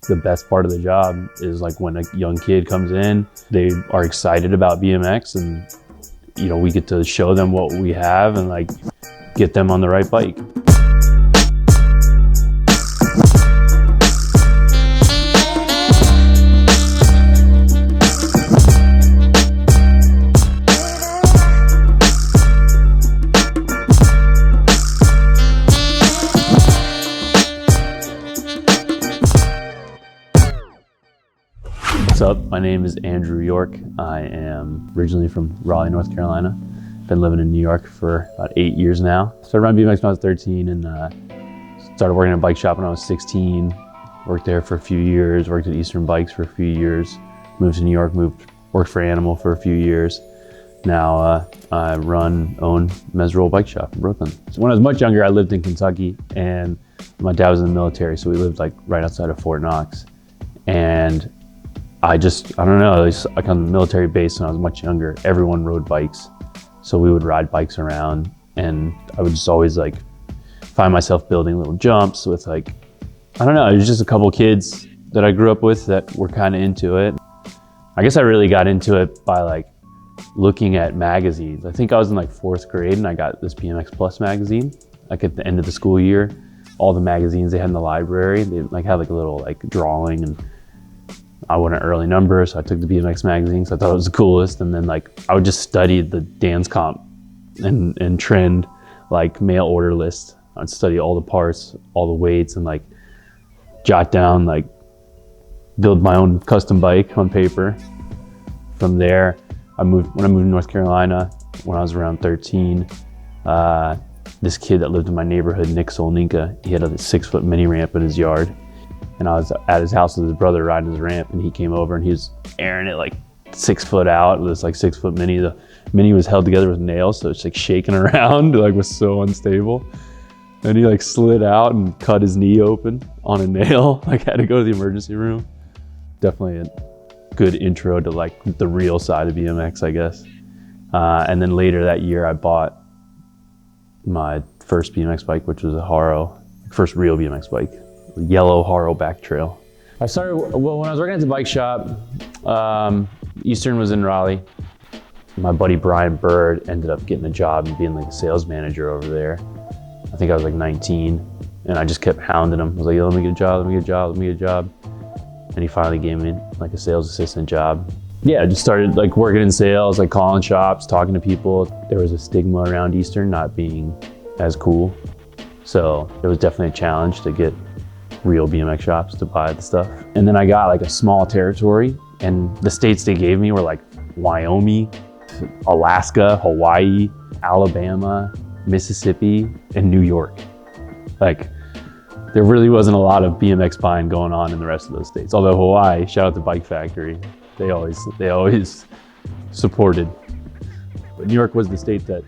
The best part of the job is like when a young kid comes in, they are excited about BMX, and we get to show them what we have and like get them on the right bike. What's up? My name is Andrew York. I am originally from Raleigh, North Carolina. Been living in New York for about 8 years now. Started running BMX when I was 13 and started working at a bike shop when I was 16. Worked there for a few years, worked at Eastern Bikes for a few years, moved to New York, worked for Animal for a few years. Now I own Meseroll bike shop in Brooklyn. So when I was much younger, I lived in Kentucky and my dad was in the military, so we lived like right outside of Fort Knox. And I don't know, like on the military base when I was much younger, everyone rode bikes. So we would ride bikes around and I would just always like find myself building little jumps with like, I don't know, it was just a couple kids that I grew up with that were kind of into it. I guess I really got into it by like looking at magazines. I think I was in like 4th grade and I got this BMX Plus magazine, like at the end of the school year. All the magazines they had in the library, they like had like a little like drawing, and I won an early number, so I took the BMX magazine, so I thought it was the coolest. And then like I would just study the dance comp and trend like mail order list. I'd study all the parts, all the weights, and like jot down, like build my own custom bike on paper. From there, when I moved to North Carolina when I was around 13, this kid that lived in my neighborhood, Nick Solninka, he had a 6-foot mini ramp in his yard. And I was at his house with his brother riding his ramp, and he came over and he was airing it like 6 foot out with this like 6-foot mini. The mini was held together with nails, so it's like shaking around, like was so unstable. And he like slid out and cut his knee open on a nail. Like had to go to the emergency room. Definitely a good intro to like the real side of BMX, I guess. And then later that year, I bought my first BMX bike, which was a Haro, first real BMX bike. Yellow Haro back trail. I started, well, when I was working at the bike shop, Eastern was in Raleigh. My buddy Brian Bird ended up getting a job and being like a sales manager over there. I think I was like 19, and I just kept hounding him. I was like, yo, let me get a job, let me get a job, let me get a job. And he finally gave me like a sales assistant job. Yeah, I just started like working in sales, like calling shops, talking to people. There was a stigma around Eastern not being as cool. So it was definitely a challenge to get real BMX shops to buy the stuff. And then I got like a small territory, and the states they gave me were like Wyoming, Alaska, Hawaii, Alabama, Mississippi, and New York. Like there really wasn't a lot of BMX buying going on in the rest of those states. Although Hawaii, shout out to Bike Factory, they always supported. But New York was the state that,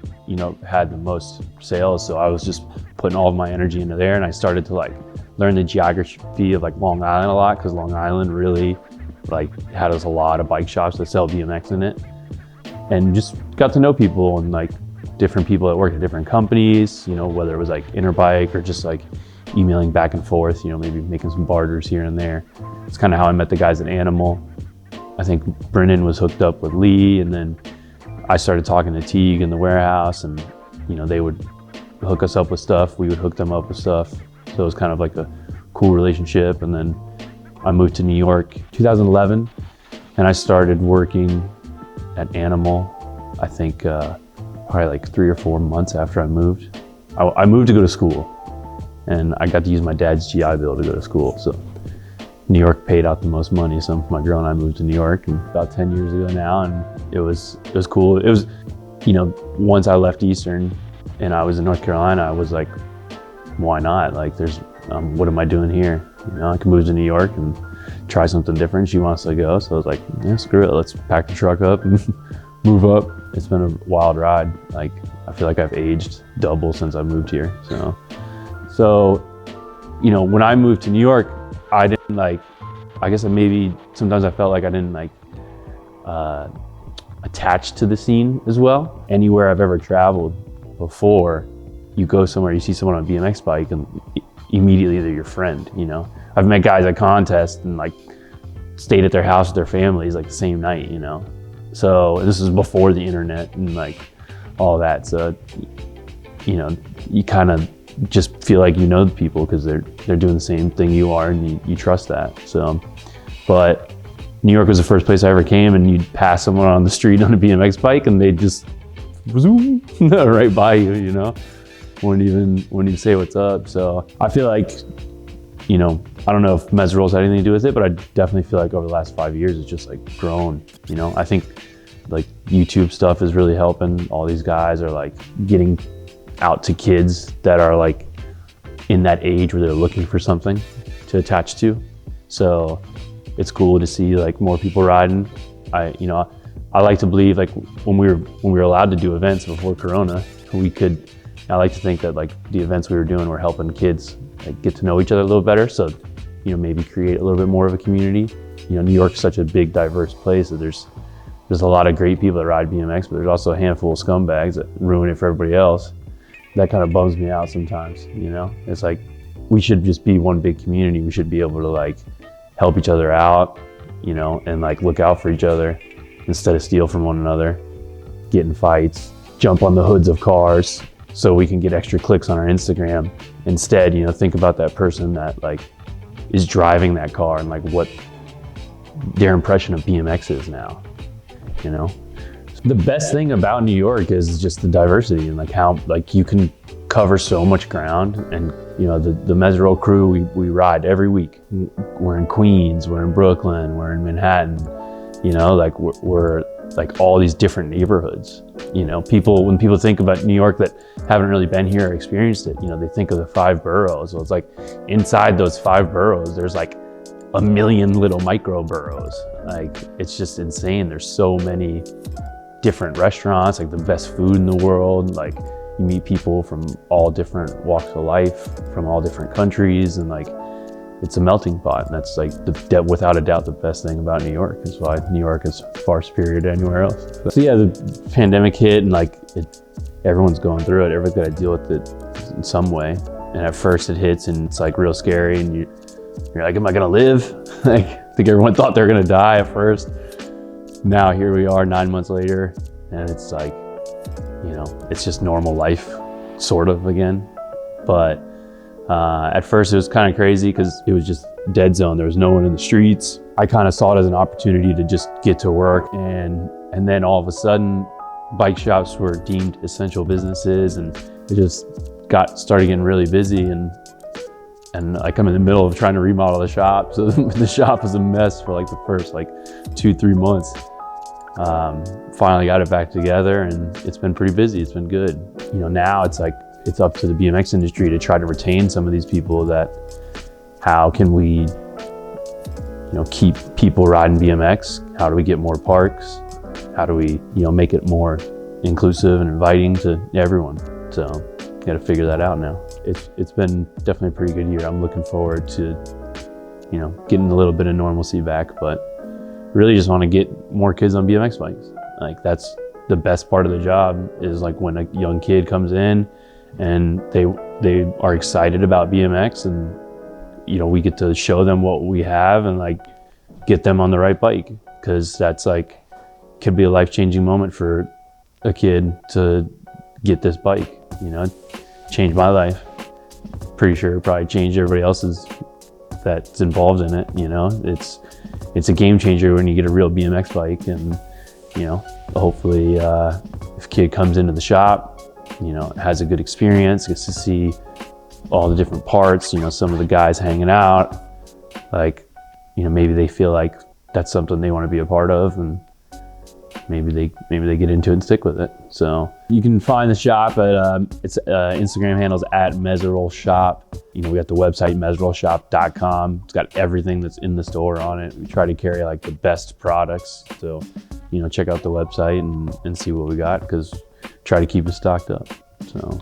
had the most sales. So I was just putting all of my energy into there, and I started to like learn the geography of like Long Island a lot, because Long Island really like had us a lot of bike shops that sell BMX in it, and just got to know people and like different people that worked at different companies, whether it was like Interbike or just like emailing back and forth, maybe making some barters here and there. It's kind of how I met the guys at Animal. I think Brennan was hooked up with Lee, and then I started talking to Teague in the warehouse, and they would hook us up with stuff, we would hook them up with stuff. So it was kind of like a cool relationship. And then I moved to New York 2011, and I started working at Animal, I think probably like 3 or 4 months after I moved. I moved to go to school, and I got to use my dad's GI Bill to go to school. So New York paid out the most money. So my girl and I moved to New York about 10 years ago now, and it was cool. It was, once I left Eastern and I was in North Carolina, I was like, why not? Like there's, what am I doing here? I can move to New York and try something different. She wants to go. So I was like, yeah, screw it. Let's pack the truck up and move up. It's been a wild ride. Like, I feel like I've aged double since I moved here. So, when I moved to New York, I didn't like, I guess maybe sometimes I felt like I didn't like attach to the scene as well. Anywhere I've ever traveled before, you go somewhere, you see someone on a BMX bike, and immediately they're your friend, I've met guys at contests and like stayed at their house with their families like the same night, you know? So this is before the internet and like all that. So, you know, you kind of just feel like you know the people because they're doing the same thing you are, and you trust that. So, but New York was the first place I ever came, and you'd pass someone on the street on a BMX bike and they'd just zoom right by you, you know? Wouldn't even say what's up. So I feel like, you know, I don't know if Meseroll's had anything to do with it, but I definitely feel like over the last 5 years, it's just like grown, you know? I think like YouTube stuff is really helping. All these guys are like getting out to kids that are like in that age where they're looking for something to attach to. So it's cool to see like more people riding. I like to believe like when we were allowed to do events before Corona, I like to think that like the events we were doing were helping kids like get to know each other a little better. So, you know, maybe create a little bit more of a community. You know, New York's such a big, diverse place that there's a lot of great people that ride BMX, but there's also a handful of scumbags that ruin it for everybody else. That kind of bums me out sometimes, you know? It's like, we should just be one big community. We should be able to like help each other out, you know, and like look out for each other instead of steal from one another, get in fights, jump on the hoods of cars so we can get extra clicks on our Instagram. Instead, you know, think about that person that like is driving that car and like what their impression of BMX is now, you know? The best thing about New York is just the diversity and like how like you can cover so much ground. And you know, the Meseroll crew, we ride every week. We're in Queens, we're in Brooklyn, we're in Manhattan, you know, like we're like all these different neighborhoods. You know, when people think about New York that haven't really been here or experienced it, you know, they think of the 5 boroughs. Well, it's like inside those 5 boroughs, there's like a million little micro boroughs. Like, it's just insane. There's so many different restaurants, like the best food in the world. Like, you meet people from all different walks of life, from all different countries, and like, it's a melting pot. And that's like, without a doubt, the best thing about New York. Is why New York is far superior to anywhere else. So yeah, the pandemic hit, and like, everyone's going through it. Everyone's got to deal with it in some way. And at first it hits, and it's like real scary, and you're like, am I gonna live? Like, I think everyone thought they were gonna die at first. Now here we are 9 months later, and it's like, you know, it's just normal life, sort of, again. But at first it was kind of crazy because it was just dead zone. There was no one in the streets. I kind of saw it as an opportunity to just get to work. And then all of a sudden, bike shops were deemed essential businesses, and it just started getting really busy. And like, I'm in the middle of trying to remodel the shop. So the shop was a mess for like the first like 2-3 months. Finally got it back together, and it's been pretty busy. It's been good. You know, now it's like, it's up to the BMX industry to try to retain some of these people. That how can we, you know, keep people riding BMX? How do we get more parks? How do we, you know, make it more inclusive and inviting to everyone? So got to figure that out now. It's been definitely a pretty good year. I'm looking forward to, you know, getting a little bit of normalcy back, but really just want to get more kids on BMX bikes. Like, that's the best part of the job, is like when a young kid comes in and they are excited about BMX, and, you know, we get to show them what we have and like get them on the right bike, because that's like, could be a life-changing moment for a kid to get this bike. You know, changed my life. Pretty sure it probably changed everybody else's that's involved in it. You know, it's a game changer when you get a real BMX bike. And, you know, hopefully if a kid comes into the shop, you know, has a good experience, gets to see all the different parts, you know, some of the guys hanging out, like, you know, maybe they feel like that's something they want to be a part of, and maybe they get into it and stick with it. So you can find the shop at its Instagram handles at Meseroll Shop. You know, we got the website meserollshop.com. It's got everything that's in the store on it. We try to carry like the best products. So, you know, check out the website and see what we got, because try to keep it stocked up. So.